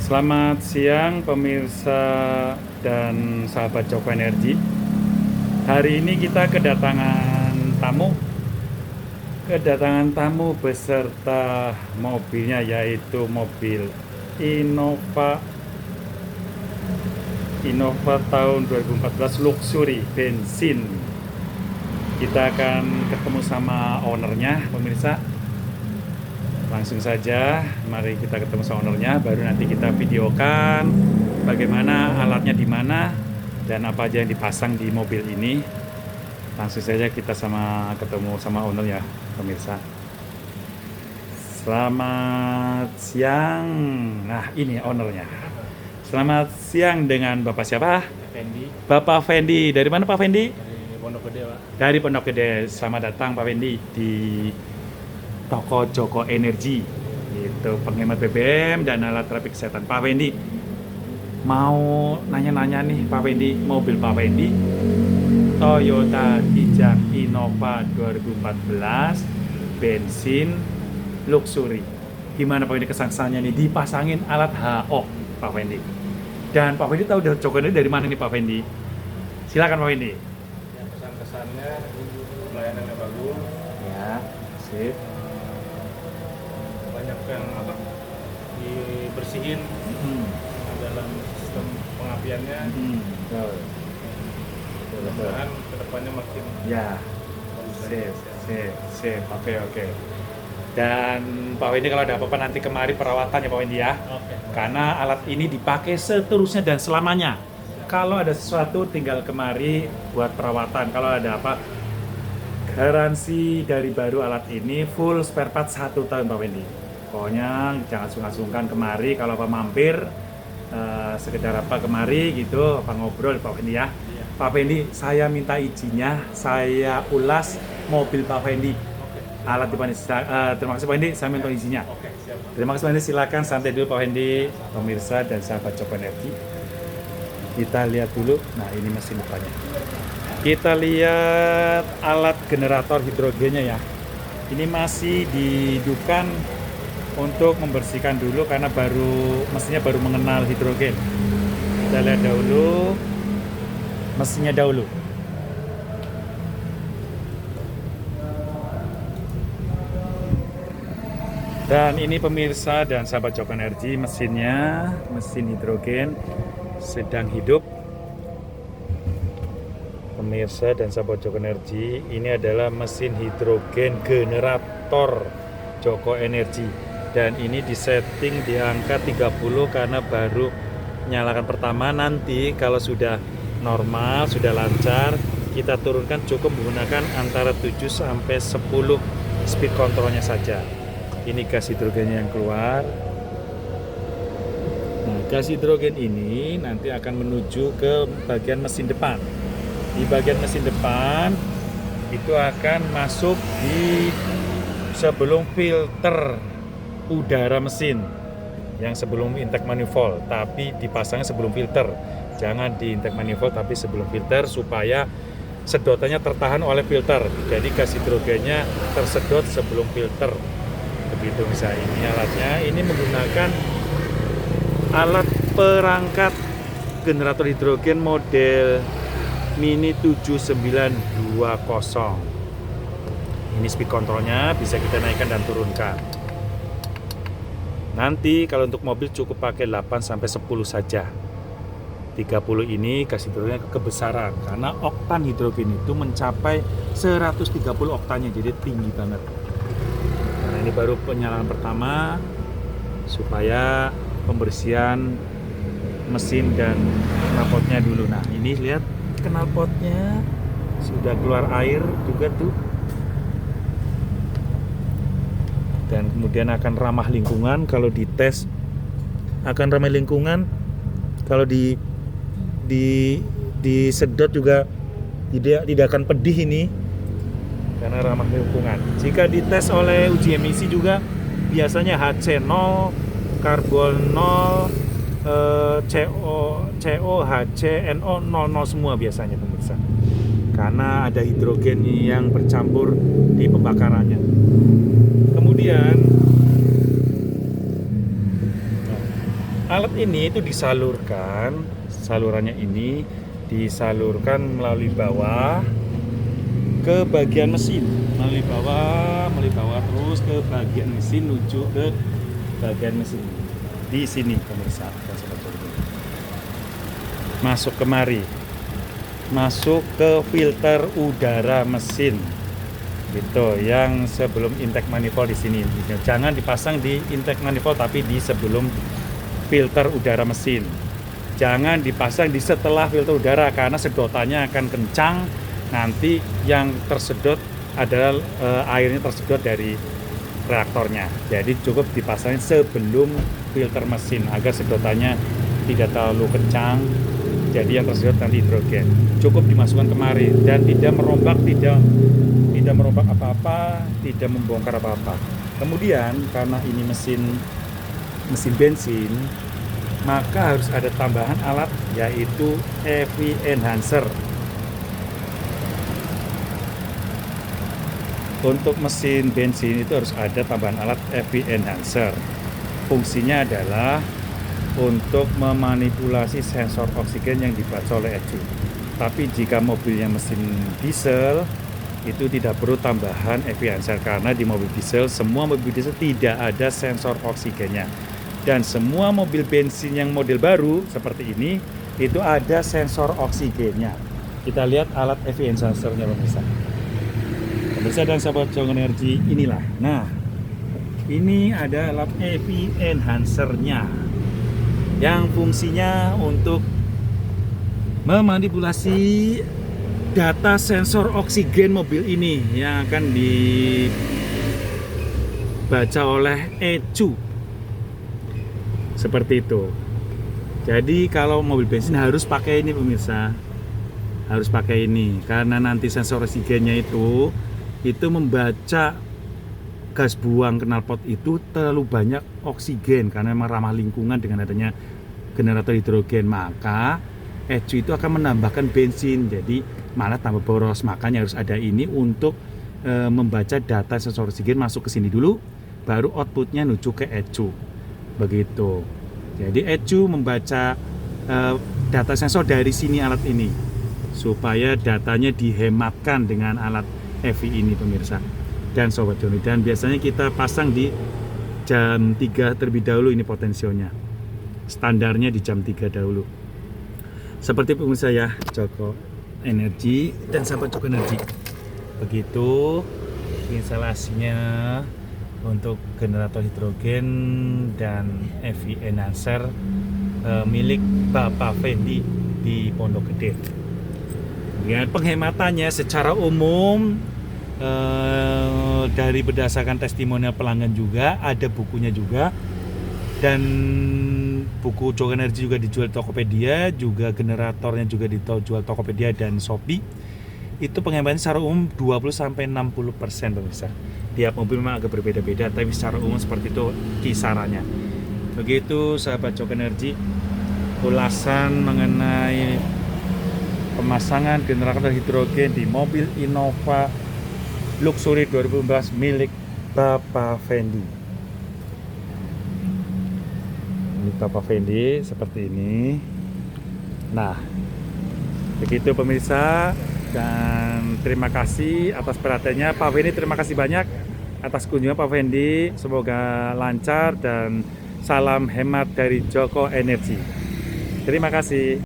Selamat siang pemirsa dan sahabat Joko Energi. Hari ini kita kedatangan tamu beserta mobilnya, yaitu mobil Innova tahun 2014 Luxury bensin. Kita akan ketemu sama ownernya, pemirsa. Langsung saja, mari kita ketemu sama ownernya, baru nanti kita videokan bagaimana alatnya di mana dan apa aja yang dipasang di mobil ini. Langsung saja kita ketemu sama ownernya, pemirsa. Selamat siang. Nah, ini ownernya. Selamat siang dengan Bapak siapa? Fendi Bapak Fendi. Dari mana Pak Fendi? dari Pondok Gede, Pak. Dari Pondok Gede. Selamat datang Pak Fendi di toko Joko Energi, itu penghemat BBM dan alat terapi kesehatan. Pak Fendi mau nanya-nanya nih, Pak Fendi, mobil Pak Fendi Toyota Kijang Innova 2014 bensin Luxury. Gimana Pak Fendi kesannya nih dipasangin alat HO, Pak Fendi? Dan Pak Fendi tahu Joko Energi dari mana nih Pak Fendi? Silakan Pak Fendi. Ya, kesan-kesannya pelayanannya bagus, Ya, sip. banyak yang dibersihin dalam sistem pengapiannya. Betul. Mudah-mudahan kedepannya makin Ya, bagus sip, lagi. sip. Oke. Dan Pak Wendy kalau ada apa-apa nanti kemari perawatannya Pak Wendy ya. Oke. Karena alat ini dipakai seterusnya dan selamanya. Kalau ada sesuatu tinggal kemari buat perawatan. Kalau ada apa, garansi dari baru alat ini full spare part 1 tahun Pak Wendy. Pokoknya jangan sungkan-sungkan kemari kalau apa mampir sekedar apa kemari gitu, apa ngobrol Pak Wendy ya. Iya. Pak Fendi, saya minta izinnya, saya ulas mobil Pak Fendi. Oke. Alat di mana? Terima kasih Pak Fendi, saya minta izinnya. Oke, siap, Pak. Terima kasih Pak Fendi, silakan santai dulu Pak Fendi, pemirsa dan sahabat Joko Energi. Kita lihat dulu, nah ini mesin depannya. Kita lihat alat generator hidrogennya ya. Ini masih dihidupkan untuk membersihkan dulu karena mesinnya baru mengenal hidrogen. Kita lihat dahulu mesinnya dahulu. Dan ini pemirsa dan sahabat Joko Energi, mesinnya, mesin hidrogen sedang hidup. Pemirsa dan sahabat Joko Energi, ini adalah mesin hidrogen generator Joko Energi. Dan ini disetting di angka 30 karena baru nyalakan pertama. Nanti kalau sudah normal, sudah lancar, kita turunkan cukup menggunakan antara 7 sampai 10 speed controlnya saja. Ini gas hidrogennya yang keluar. Nah, gas hidrogen ini nanti akan menuju ke bagian mesin depan. Di bagian mesin depan itu akan masuk di sebelum filter udara mesin, yang sebelum intake manifold, tapi dipasangnya sebelum filter. Jangan di intake manifold tapi sebelum filter supaya sedotannya tertahan oleh filter. Jadi gas hidrogennya tersedot sebelum filter. Begitu misalnya ini alatnya. Ini menggunakan alat perangkat generator hidrogen model Mini 7920. Ini speed controlnya bisa kita naikkan dan turunkan. Nanti kalau untuk mobil cukup pakai 8 sampai 10 saja. 30 ini gas hidrogennya kebesaran karena oktan hidrogen itu mencapai 130 oktannya, jadi tinggi banget. Karena ini baru penyalaan pertama supaya pembersihan mesin dan knalpotnya dulu. Nah, ini lihat knalpotnya sudah keluar air juga tuh. Dan kemudian akan ramah lingkungan. Kalau dites akan ramah lingkungan. Kalau disedot juga tidak akan pedih ini karena ramah lingkungan. Jika dites oleh uji emisi juga biasanya HC 0, karbon 0, CO, HC, NO 00 semua biasanya pemirsa. Karena ada hidrogen yang bercampur di pembakarannya. Kemudian Alat ini itu disalurkan, salurannya ini disalurkan melalui bawah ke bagian mesin, melalui bawah terus ke bagian mesin, menuju ke bagian mesin di sini pemirsa. Masuk kemari, masuk ke filter udara mesin gitu, yang sebelum intake manifold di sini. Jangan dipasang di intake manifold, tapi di sebelum filter udara mesin. Jangan dipasang di setelah filter udara, karena sedotannya akan kencang. Nanti yang tersedot adalah airnya tersedot dari reaktornya. Jadi cukup dipasangin sebelum filter mesin agar sedotannya tidak terlalu kencang. Jadi yang tersedot nanti hidrogen. Cukup dimasukkan kemari dan tidak merombak, tidak merombak apa-apa, tidak membongkar apa-apa. Kemudian karena ini mesin bensin, maka harus ada tambahan alat, yaitu EV enhancer. Untuk mesin bensin itu harus ada tambahan alat EV enhancer. Fungsinya adalah untuk memanipulasi sensor oksigen yang dibaca oleh ECU. Tapi jika mobilnya mesin diesel, itu tidak perlu tambahan EV enhancer, karena di mobil diesel, semua mobil diesel tidak ada sensor oksigennya. Dan semua mobil bensin yang model baru seperti ini itu ada sensor oksigennya. Kita lihat alat EV enhancer-nya pemirsa dan sahabat Joko Energi, inilah. Nah, ini ada alat EV enhancer-nya yang fungsinya untuk memanipulasi data sensor oksigen mobil ini yang akan dibaca oleh ECU. Seperti itu. Jadi kalau mobil bensin harus pakai ini pemirsa, harus pakai ini, karena nanti sensor oksigennya itu membaca gas buang knalpot itu terlalu banyak oksigen, karena memang ramah lingkungan dengan adanya generator hidrogen. Maka ECU itu akan menambahkan bensin, jadi malah tambah boros. Makanya harus ada ini untuk membaca data sensor oksigen masuk ke sini dulu, baru outputnya menuju ke ECU. Begitu. Jadi ECU membaca data sensor dari sini alat ini, supaya datanya dihematkan dengan alat EV ini pemirsa dan sobat Joni. Dan biasanya kita pasang di jam 3 terlebih dahulu, ini potensionya. Standarnya di jam 3 dahulu. Seperti pemirsa ya, Joko Energi dan sahabat Joko Energi. Begitu instalasinya untuk generator hidrogen dan EV enhancer milik Bapak Fendi di Pondok Gede. Dengan penghematannya secara umum dari berdasarkan testimonial pelanggan juga, ada bukunya juga, dan buku Joko Energi juga dijual di Tokopedia, juga generatornya juga dijual Tokopedia dan Shopee. Itu penghematan secara umum 20-60% pemirsa. Tiap mobil memang agak berbeda-beda, tapi secara umum seperti itu kisarannya. Begitu sahabat Joko Energi, ulasan mengenai pemasangan generator hidrogen di mobil Innova Luxury 2014 milik Bapak Fendi. Ini Bapak Fendi seperti ini. Nah, begitu pemirsa, dan terima kasih atas perhatiannya Pak Fendi. Terima kasih banyak atas kunjungan Pak Fendi. Semoga lancar dan salam hemat dari Joko Energi. Terima kasih.